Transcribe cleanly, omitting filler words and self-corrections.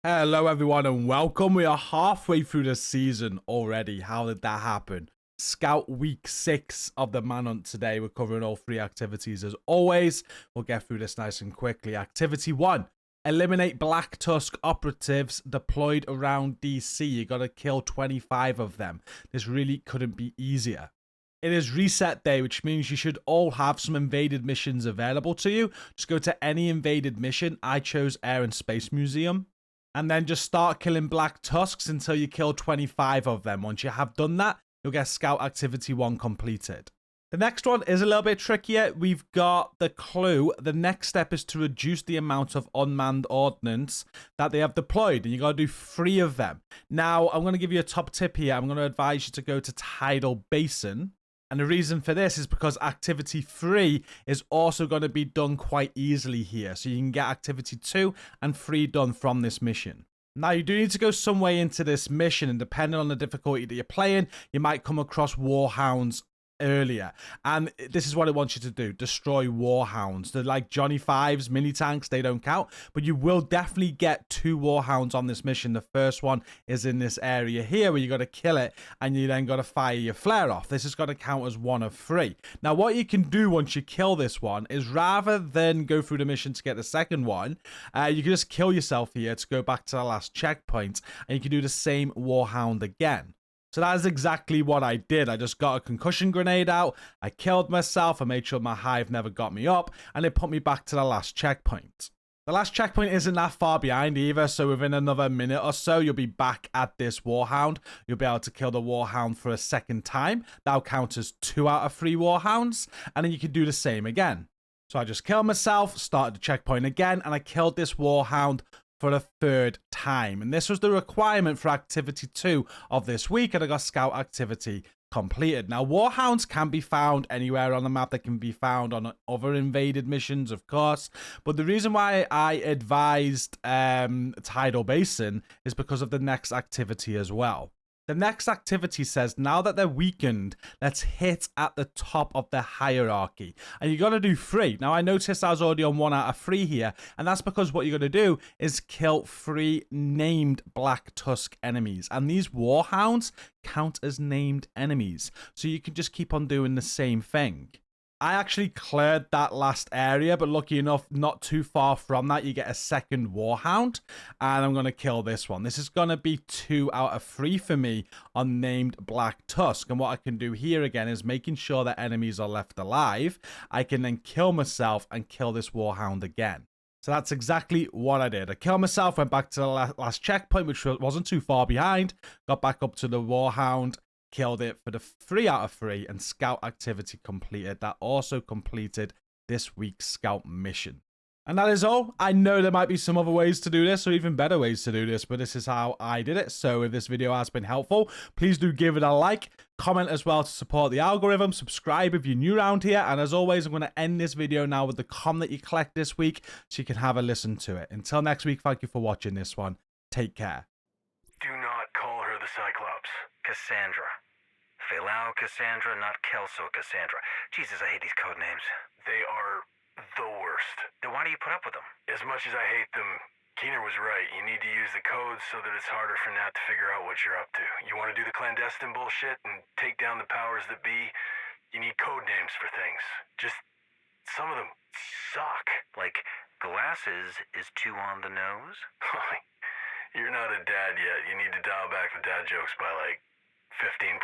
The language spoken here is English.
Hello everyone and welcome. We are halfway through the season already. How did that happen? Scout week 6 of the Manhunt today. We're covering all 3 activities as always. We'll get through this nice and quickly. Activity 1. Eliminate Black Tusk operatives deployed around DC. You got to kill 25 of them. This really couldn't be easier. It is reset day, which means you should all have some invaded missions available to you. Just go to any invaded mission. I chose Air and Space Museum. And then just start killing Black Tusks until you kill 25 of them. Once you have done that, you'll get Scout Activity 1 completed. The next one is a little bit trickier. We've got the clue. The next step is to reduce the amount of unmanned ordnance that they have deployed. And you got to do 3 of them. Now, I'm going to give you a top tip here. I'm going to advise you to go to Tidal Basin. And the reason for this is because activity 3 is also going to be done quite easily here. So you can get activity 2 and 3 done from this mission. Now you do need to go some way into this mission, and depending on the difficulty that you're playing, you might come across warhounds earlier. And this is what it wants you to do. Destroy warhounds. They're like Johnny Fives, mini tanks, they don't count. But you will definitely get 2 warhounds on this mission. The first one is in this area here where you got to kill it and you then got to fire your flare off. This is going to count as 1 of 3. Now what you can do once you kill this one is, rather than go through the mission to get the second one, you can just kill yourself here to go back to the last checkpoint, and you can do the same warhound again. So that is exactly what I did. I just got a concussion grenade out, I killed myself, I made sure my hive never got me up, and it put me back to the last checkpoint. The last checkpoint isn't that far behind either, so within another minute or so, you'll be back at this warhound. You'll be able to kill the warhound for a second time. That'll count as 2 out of 3 warhounds, and then you can do the same again. So I just killed myself, started the checkpoint again, and I killed this warhound for a 3rd time. And this was the requirement for activity 2 of this week, and I got Scout Activity completed. Now warhounds can be found anywhere on the map. They can be found on other invaded missions, of course, but the reason why I advised Tidal Basin is because of the next activity as well. The next activity says, now that they're weakened, let's hit at the top of the hierarchy. And you got to do 3. Now, I noticed I was already on 1 out of 3 here. And that's because what you're going to do is kill 3 named Black Tusk enemies. And these warhounds count as named enemies. So you can just keep on doing the same thing. I actually cleared that last area, but lucky enough, not too far from that, you get a second warhound, and I'm going to kill this one. This is going to be 2 out of 3 for me on named Black Tusk, and what I can do here again is making sure that enemies are left alive. I can then kill myself and kill this warhound again. So that's exactly what I did. I killed myself, went back to the last checkpoint, which wasn't too far behind, got back up to the warhound, killed it for the 3 out of 3, and Scout Activity completed. That also completed this week's Scout mission. And that is all. I know there might be some other ways to do this, or even better ways to do this, but this is how I did it. So if this video has been helpful, please do give it a like, comment as well to support the algorithm, subscribe if you're new around here, and as always, I'm going to end this video now with the com that you collect this week so you can have a listen to it. Until next week, thank you for watching this one. Take care. Do not call her the Cyclops. Cassandra. Philao Cassandra, not Kelso Cassandra. Jesus, I hate these code names. They are the worst. Then why do you put up with them? As much as I hate them, Keener was right. You need to use the codes so that it's harder for Nat to figure out what you're up to. You want to do the clandestine bullshit and take down the powers that be, you need code names for things. Just, some of them suck. Like, glasses is too on the nose? You're not a dad yet. You need to dial back the dad jokes by like 15%.